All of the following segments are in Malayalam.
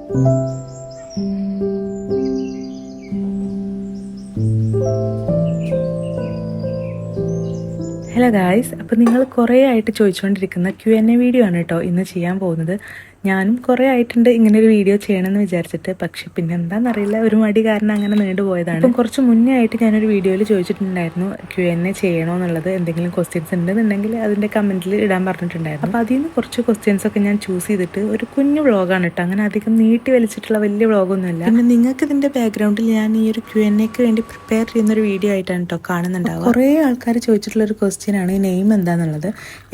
ഹലോ ഗായ്സ്, അപ്പോൾ നിങ്ങൾ കുറേ ആയിട്ട് ചോദിച്ചുകൊണ്ടിരിക്കുന്ന Q&A വീഡിയോ ആണ് കേട്ടോ ഇന്ന് ചെയ്യാൻ പോകുന്നത്. ഞാനും കുറേ ആയിട്ടുണ്ട് ഇങ്ങനൊരു വീഡിയോ ചെയ്യണമെന്ന് വിചാരിച്ചിട്ട്, പക്ഷെ പിന്നെ എന്താണെന്നറിയില്ല, ഒരു മടി കാരണം അങ്ങനെ നീണ്ടുപോയതാണ്. അപ്പം കുറച്ച് മുന്നേ ആയിട്ട് ഞാനൊരു വീഡിയോയിൽ ചോദിച്ചിട്ടുണ്ടായിരുന്നു Q&A ചെയ്യണോ എന്നുള്ളത്. എന്തെങ്കിലും ക്വസ്റ്റ്യൻസ് ഉണ്ടെന്നുണ്ടെങ്കിൽ അതിൻ്റെ കമൻറ്റിൽ ഇടാൻ പറഞ്ഞിട്ടുണ്ടായിരുന്നു. അപ്പോൾ അതിൽ നിന്ന് കുറച്ച് ക്വസ്റ്റ്യൻസൊക്കെ ഞാൻ ചൂസ് ചെയ്തിട്ട് ഒരു കുഞ്ഞു വ്ളോഗാണ് കേട്ടോ, അങ്ങനെ അധികം നീട്ടി വലിച്ചിട്ടുള്ള വലിയ വ്ളോഗൊന്നുമില്ല. പിന്നെ നിങ്ങൾക്ക് ഇതിൻ്റെ ബാക്ക്ഗ്രൗണ്ടിൽ ഞാൻ ഈ ഒരു Q&Aക്ക് വേണ്ടി പ്രിപ്പയർ ചെയ്യുന്നൊരു വീഡിയോ ആയിട്ടാണ് കേട്ടോ കാണുന്നുണ്ടാവുക. കുറേ ആൾക്കാർ ചോദിച്ചിട്ടുള്ളൊരു ക്വസ്റ്റ്യൻ ആണ് നെയിം എന്താണെന്നുള്ളത്.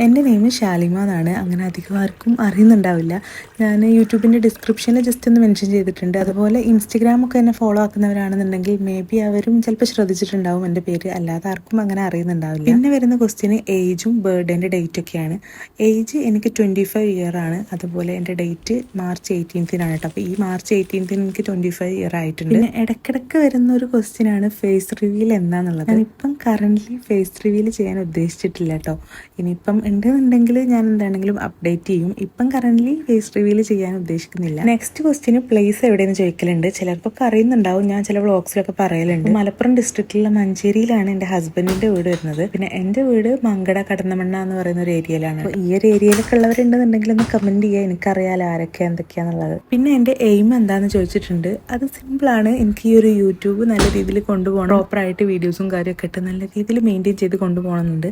എൻ്റെ നെയിം ഷാലിമ എന്നാണ്. അങ്ങനെ അധികം ആർക്കും അറിയുന്നുണ്ടാവില്ല. ഞാൻ യൂട്യൂബിൻ്റെ ഡിസ്ക്രിപ്ഷനിൽ ജസ്റ്റ് ഒന്ന് മെൻഷൻ ചെയ്തിട്ടുണ്ട്. അതുപോലെ ഇൻസ്റ്റഗ്രാമൊക്കെ എന്നെ ഫോളോ ആക്കുന്നവരാണെന്നുണ്ടെങ്കിൽ മേ ബി അവരും ചിലപ്പോൾ ശ്രദ്ധിച്ചിട്ടുണ്ടാവും എൻ്റെ പേര്, അല്ലാതെ ആർക്കും അങ്ങനെ അറിയുന്നുണ്ടാവില്ല. പിന്നെ വരുന്ന ക്വസ്റ്റ്യന് ഏജും ബർത്ത്ഡേൻ്റെ ഡേറ്റൊക്കെയാണ്. ഏജ് എനിക്ക് 25 ഇയർ ആണ്. അതുപോലെ എൻ്റെ ഡേറ്റ് മാർച്ച് 18 കേട്ടോ. അപ്പോൾ ഈ മാർച്ച് 18 എനിക്ക് 25 ഇയർ ആയിട്ടുണ്ട്. പിന്നെ ഇടയ്ക്കിടയ്ക്ക് വരുന്ന ഒരു ക്വസ്റ്റ്യൻ ആണ് ഫേസ് റിവീൽ എന്താണെന്നുള്ളത്. ഞാനിപ്പം കറൻ്റ്ലി ഫേസ് റിവീൽ ചെയ്യാൻ ഉദ്ദേശിച്ചിട്ടില്ല കേട്ടോ. ഇനിയിപ്പം ഉണ്ടെന്നുണ്ടെങ്കിൽ ഞാൻ എന്താണെങ്കിലും അപ്ഡേറ്റ് ചെയ്യും. ഇപ്പം കറൻ്റ്ലി ഫേസ് റിവീൽ ചെയ്യാൻ ഉദ്ദേശിക്കുന്നില്ല. നെക്സ്റ്റ് ക്വസ്റ്റ്യന് പ്ലേസ് എവിടെയെന്ന് ചോദിക്കലുണ്ട്. ചിലർക്കൊക്കെ അറിയുന്നുണ്ടാവും, ഞാൻ ചില വ്ളോഗ്സിലൊക്കെ പറയലുണ്ട്. മലപ്പുറം ഡിസ്ട്രിക്റ്റിലുള്ള മഞ്ചേരിയിലാണ് എൻ്റെ ഹസ്ബൻഡിൻ്റെ വീട് വരുന്നത്. പിന്നെ എൻ്റെ വീട് മങ്കട കടന്നമണ്ണ എന്ന് പറയുന്ന ഒരു ഏരിയയിലാണ്. അപ്പോൾ ഈ ഒരു ഏരിയയിലൊക്കെ ഉള്ളവരുണ്ടെന്നുണ്ടെങ്കിൽ ഒന്ന് കമൻറ്റ് ചെയ്യുക, എനിക്കറിയാലോ ആരൊക്കെയാണ് എന്തൊക്കെയാണെന്നുള്ളത്. പിന്നെ എൻ്റെ എയിം എന്താണെന്ന് ചോദിച്ചിട്ടുണ്ട്. അത് സിമ്പിളാണ്. എനിക്ക് ഈ ഒരു യൂട്യൂബ് നല്ല രീതിയിൽ കൊണ്ടുപോകണം, പ്രോപ്പറായിട്ട് വീഡിയോസും കാര്യമൊക്കെ ഇട്ട് നല്ല രീതിയിൽ മെയിൻറ്റെയിൻ ചെയ്ത് കൊണ്ടുപോകണമെന്നുണ്ട്.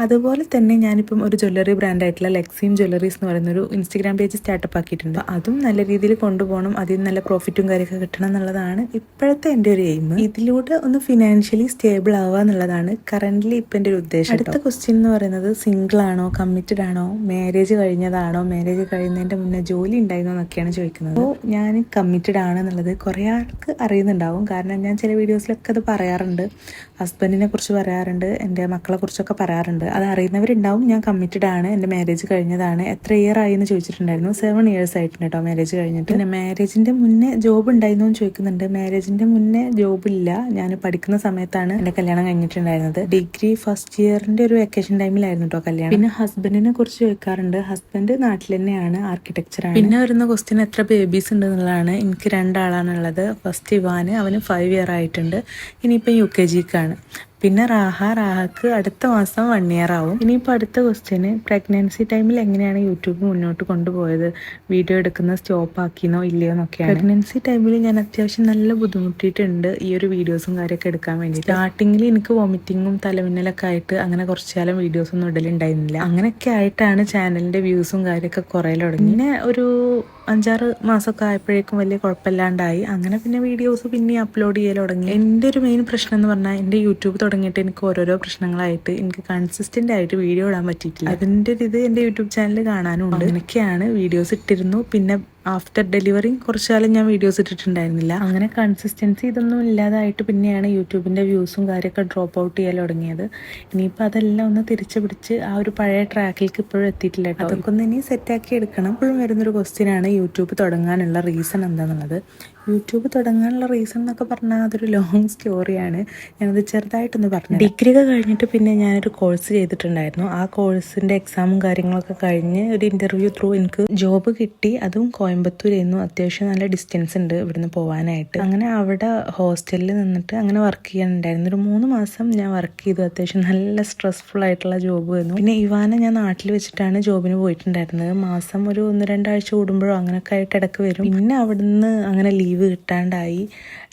അതുപോലെ തന്നെ ഞാനിപ്പം ഒരു ജ്വല്ലറി ബ്രാൻഡായിട്ടുള്ള ലെക്സിം ജ്വല്ലറീസ് എന്ന് പറയുന്നൊരു ഇൻസ്റ്റഗ്രാം പേജ് സ്റ്റാർട്ടപ്പ് ആക്കിയിട്ടുണ്ട്. അതും നല്ല രീതിയിൽ കൊണ്ടുപോകണം, അതിൽ നല്ല പ്രോഫിറ്റും കാര്യമൊക്കെ കിട്ടണം എന്നുള്ളതാണ് ഇപ്പോഴത്തെ എൻ്റെ ഒരു എയിം. ഇതിലൂടെ ഒന്ന് ഫിനാൻഷ്യലി സ്റ്റേബിൾ ആവുക എന്നുള്ളതാണ് കറൻ്റ്ലി ഇപ്പം എൻ്റെ ഒരു ഉദ്ദേശം. അടുത്ത ക്വസ്റ്റ്യൻ എന്ന് പറയുന്നത് സിംഗിൾ ആണോ, കമ്മിറ്റഡ് ആണോ, മാരേജ് കഴിഞ്ഞതാണോ, മാരേജ് കഴിയുന്നതിൻ്റെ മുന്നേ ജോലി ഉണ്ടായിരുന്നോ എന്നൊക്കെയാണ് ചോദിക്കുന്നത്. അപ്പോൾ ഞാൻ കമ്മിറ്റഡ് ആണ് എന്നുള്ളത് കുറേ ആൾക്ക് അറിയുന്നുണ്ടാവും. കാരണം ഞാൻ ചില വീഡിയോസിലൊക്കെ അത് പറയാറുണ്ട്. ഹസ്ബൻഡിനെ കുറിച്ച് പറയാറുണ്ട്, എൻ്റെ മക്കളെ കുറിച്ചൊക്കെ പറയാറുണ്ട്. അത് അറിയുന്നവരുണ്ടാവും. ഞാൻ കമ്മിറ്റഡ് ആണ്, എൻ്റെ മാരേജ് കഴിഞ്ഞതാണ്. എത്ര ഇയർ ആയി എന്ന് ചോദിച്ചിട്ടുണ്ടായിരുന്നു. 7 years ആയിട്ടുണ്ട് കേട്ടോ മാരേജ് കഴിഞ്ഞിട്ട്. പിന്നെ മാരേജിൻ്റെ മുന്നേ ജോബ് ഉണ്ടായിരുന്നു എന്ന് ചോദിക്കുന്നുണ്ട്. മാരേജിൻ്റെ മുന്നേ ജോബില്ല. ഞാൻ പഠിക്കുന്ന സമയത്താണ് എൻ്റെ കല്യാണം കഴിഞ്ഞിട്ടുണ്ടായിരുന്നത്. ഡിഗ്രി ഫസ്റ്റ് ഇയറിൻ്റെ ഒരു വെക്കേഷൻ ടൈമിലായിരുന്നു കേട്ടോ കല്യാണം. പിന്നെ ഹസ്ബൻഡിനെ കുറിച്ച് ചോദിക്കാറുണ്ട്. ഹസ്ബൻഡ് നാട്ടിൽ തന്നെയാണ്, ആർക്കിടെക്ചറാണ്. പിന്നെ വരുന്ന ക്വസ്റ്റ്യൻ എത്ര ബേബീസ് ഉണ്ട് എന്നുള്ളതാണ്. എനിക്ക് 2 ആളാണുള്ളത്. ഫസ്റ്റ് ഇവാന്, അവന് 5 year ആയിട്ടുണ്ട്. ഇനിയിപ്പം UKGക്കാണ്. പിന്നെ റാഹക്ക് അടുത്ത മാസം 1 year ആവും. ഇനിയിപ്പോൾ അടുത്ത ക്വസ്റ്റ്യന് പ്രഗ്നൻസി ടൈമിൽ എങ്ങനെയാണ് യൂട്യൂബ് മുന്നോട്ട് കൊണ്ടുപോയത്, വീഡിയോ എടുക്കുന്ന സ്റ്റോപ്പ് ആക്കിയെന്നോ ഇല്ലയോ എന്നൊക്കെയാണ്. പ്രഗ്നൻസി ടൈമിൽ ഞാൻ അത്യാവശ്യം നല്ല ബുദ്ധിമുട്ടിയിട്ടുണ്ട് ഈ ഒരു വീഡിയോസും കാര്യമൊക്കെ എടുക്കാൻ വേണ്ടി. സ്റ്റാർട്ടിങ്ങിൽ എനിക്ക് വോമിറ്റിങ്ങും തലമിന്നലൊക്കെ ആയിട്ട് അങ്ങനെ കുറച്ചു കാലം വീഡിയോസൊന്നും ഇടലുണ്ടായിരുന്നില്ല. അങ്ങനെയൊക്കെ ആയിട്ടാണ് ചാനലിൻ്റെ വ്യൂസും കാര്യമൊക്കെ കുറേ തുടങ്ങി. പിന്നെ ഒരു 5-6 മാസമൊക്കെ ആയപ്പോഴേക്കും വലിയ കുഴപ്പമില്ലാണ്ടായി. അങ്ങനെ പിന്നെ വീഡിയോസ് പിന്നെ അപ്ലോഡ് ചെയ്യൽ തുടങ്ങി. എൻ്റെ ഒരു മെയിൻ പ്രശ്നം എന്ന് പറഞ്ഞാൽ എൻ്റെ യൂട്യൂബ് തുടങ്ങിയിട്ട് എനിക്ക് ഓരോരോ പ്രശ്നങ്ങളായിട്ട് എനിക്ക് കൺസിസ്റ്റൻ്റ് ആയിട്ട് വീഡിയോ ഇടാൻ പറ്റിയിട്ടില്ല. അതിൻ്റെ ഒരു ഇത് എൻ്റെ യൂട്യൂബ് ചാനൽ കാണാനും ഉണ്ട്. അങ്ങനെയൊക്കെയാണ് വീഡിയോസ് ഇട്ടിരുന്നു. പിന്നെ ആഫ്റ്റർ ഡെലിവറി കുറച്ചു കാലം ഞാൻ വീഡിയോസ് ഇട്ടിട്ടുണ്ടായിരുന്നില്ല. അങ്ങനെ കൺസിസ്റ്റൻസി ഇതൊന്നും ഇല്ലാതായിട്ട് പിന്നെയാണ് യൂട്യൂബിൻ്റെ വ്യൂസും കാര്യമൊക്കെ ഡ്രോപ്പ് ഔട്ട് ചെയ്യാൻ തുടങ്ങിയത്. ഇനിയിപ്പോൾ അതെല്ലാം ഒന്ന് തിരിച്ചു പിടിച്ച് ആ ഒരു പഴയ ട്രാക്കിലേക്ക് ഇപ്പോഴും എത്തിയിട്ടില്ല കേട്ടോ. അതൊക്കെ ഒന്ന് ഇനി സെറ്റാക്കി എടുക്കണം. ഇപ്പോഴും വരുന്നൊരു ക്വസ്റ്റ്യൻ ആണ് യൂട്യൂബ് തുടങ്ങാനുള്ള റീസൺ എന്താണെന്നുള്ളത്. യൂട്യൂബ് തുടങ്ങാനുള്ള റീസൺ എന്നൊക്കെ പറഞ്ഞാൽ അതൊരു ലോങ് സ്റ്റോറിയാണ്. ഞാനത് ചെറുതായിട്ടൊന്ന് പറഞ്ഞു. ഡിഗ്രി ഒക്കെ കഴിഞ്ഞിട്ട് പിന്നെ ഞാനൊരു കോഴ്സ് ചെയ്തിട്ടുണ്ടായിരുന്നു. ആ കോഴ്സിൻ്റെ എക്സാമും കാര്യങ്ങളൊക്കെ കഴിഞ്ഞ് ഒരു ഇൻ്റർവ്യൂ ത്രൂ എനിക്ക് ജോബ് കിട്ടി. അതും കോയമ്പത്തൂരായിരുന്നു. അത്യാവശ്യം നല്ല ഡിസ്റ്റൻസ് ഉണ്ട് ഇവിടുന്ന് പോകാനായിട്ട്. അങ്ങനെ അവിടെ ഹോസ്റ്റലിൽ നിന്നിട്ട് അങ്ങനെ വർക്ക് ചെയ്യാനുണ്ടായിരുന്നു. ഒരു 3 മാസം ഞാൻ വർക്ക് ചെയ്തു. അത്യാവശ്യം നല്ല സ്ട്രെസ്ഫുൾ ആയിട്ടുള്ള ജോബ് ആയിരുന്നു. പിന്നെ ഇവാനെ ഞാൻ നാട്ടിൽ വെച്ചിട്ടാണ് ജോബിന് പോയിട്ടുണ്ടായിരുന്നത്. മാസം ഒരു 1-2 ആഴ്ച കൂടുമ്പോഴോ അങ്ങനെയൊക്കെ ആയിട്ട് ഇടയ്ക്ക് വരും. പിന്നെ അവിടുന്ന് അങ്ങനെ ലീവ് കിട്ടാണ്ടായി.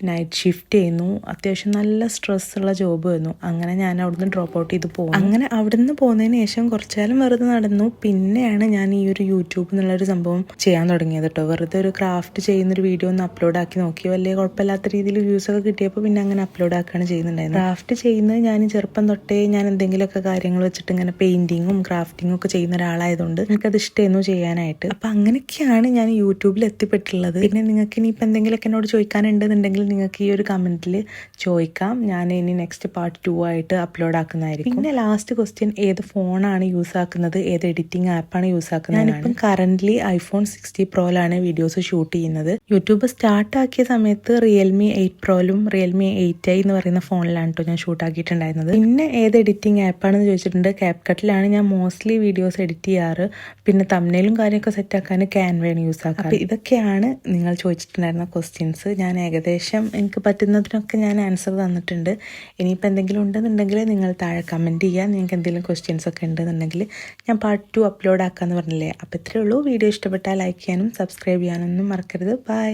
നൈറ്റ് ഷിഫ്റ്റ് ചെയ്യുന്നു. അത്യാവശ്യം നല്ല സ്ട്രെസ്സുള്ള ജോബ് ആയിരുന്നു. അങ്ങനെ ഞാൻ അവിടുന്ന് ഡ്രോപ്പ് ഔട്ട് ചെയ്ത് പോകും. അങ്ങനെ അവിടുന്ന് പോകുന്നതിന് ശേഷം കുറച്ചു കാലം വെറുതെ നടന്നു. പിന്നെയാണ് ഞാൻ ഈ ഒരു യൂട്യൂബ് എന്നുള്ളൊരു സംഭവം ചെയ്യാൻ തുടങ്ങിയത് കേട്ടോ. വെറുതെ ഒരു ക്രാഫ്റ്റ് ചെയ്യുന്നൊരു വീഡിയോ ഒന്ന് അപ്ലോഡ് ആക്കി നോക്കി. വലിയ കുഴപ്പമില്ലാത്ത രീതിയിൽ വ്യൂസ് ഒക്കെ കിട്ടിയപ്പോൾ പിന്നെ അങ്ങനെ അപ്ലോഡ് ആക്കുകയാണ് ചെയ്യുന്നുണ്ടായിരുന്നത്. ക്രാഫ്റ്റ് ചെയ്യുന്നത് ഞാൻ ചെറുപ്പം തൊട്ടേ ഞാൻ എന്തെങ്കിലുമൊക്കെ കാര്യങ്ങൾ വെച്ചിട്ട് ഇങ്ങനെ പെയിന്റിങ്ങും ക്രാഫ്റ്റിങ്ങും ഒക്കെ ചെയ്യുന്ന ഒരാളായതുകൊണ്ട് എനിക്കത് ഇഷ്ടമായിരുന്നു ചെയ്യാനായിട്ട്. അപ്പം അങ്ങനെയൊക്കെയാണ് ഞാൻ യൂട്യൂബിൽ എത്തിപ്പെട്ടുള്ളത്. പിന്നെ നിങ്ങൾക്ക് ഇനിയിപ്പോൾ എന്തെങ്കിലുമൊക്കെ എന്നോട് ചോദിക്കാനുണ്ടെന്നുണ്ടെങ്കിൽ നിങ്ങൾക്ക് ഈ ഒരു കമൻറ്റിൽ ചോദിക്കാം. ഞാൻ ഇനി നെക്സ്റ്റ് പാർട്ട് 2 ആയിട്ട് അപ്ലോഡ് ആക്കുന്നതായിരിക്കും. പിന്നെ ലാസ്റ്റ് ക്വസ്റ്റ്യൻ, ഏത് ഫോണാണ് യൂസ് ആക്കുന്നത്, ഏത് എഡിറ്റിംഗ് ആപ്പാണ് യൂസ് ആക്കുന്നത്. ഞാനിപ്പം കറൻ്റ്ലി iPhone 60 Pro ഫോണിലാണ് വീഡിയോസ് ഷൂട്ട് ചെയ്യുന്നത്. യൂട്യൂബ് സ്റ്റാർട്ടാക്കിയ സമയത്ത് റിയൽമി 8 പ്രോയിലും റിയൽമി 8i എന്ന് പറയുന്ന ഫോണിലാണ് കേട്ടോ ഞാൻ ഷൂട്ടാക്കിയിട്ടുണ്ടായിരുന്നത്. പിന്നെ ഏത് എഡിറ്റിംഗ് ആപ്പാണെന്ന് ചോദിച്ചിട്ടുണ്ട്. ക്യാപ്കട്ടിലാണ് ഞാൻ മോസ്റ്റ്ലി വീഡിയോസ് എഡിറ്റ് ചെയ്യാറ്. പിന്നെ തംബ്നെയിലും കാര്യമൊക്കെ സെറ്റാക്കാൻ ക്യാൻവയാണ് യൂസ് ആക്കുക. അപ്പോൾ ഇതൊക്കെയാണ് നിങ്ങൾ ചോദിച്ചിട്ടുണ്ടായിരുന്ന ക്വസ്റ്റ്യൻസ്. ഞാൻ ഏകദേശം എനിക്ക് പറ്റുന്നതിനൊക്കെ ഞാൻ ആൻസർ തന്നിട്ടുണ്ട്. ഇനിയിപ്പോൾ എന്തെങ്കിലും ഉണ്ടെന്നുണ്ടെങ്കിൽ നിങ്ങൾ താഴെ കമൻറ്റ് ചെയ്യുക. നിങ്ങൾക്ക് എന്തെങ്കിലും ക്വസ്റ്റ്യൻസ് ഒക്കെ ഉണ്ടെന്നുണ്ടെങ്കിൽ ഞാൻ പാർട്ട് 2 അപ്ലോഡ് ആക്കാമെന്ന് പറഞ്ഞില്ലേ. അപ്പോൾ ഇത്രയേ ഉള്ളൂ. വീഡിയോ ഇഷ്ടപ്പെട്ടാൽ ലൈക്ക് ചെയ്യാനും സബ്സ്ക്രൈബ് ചെയ്യാനൊന്നും മറക്കരുത്. ബൈ.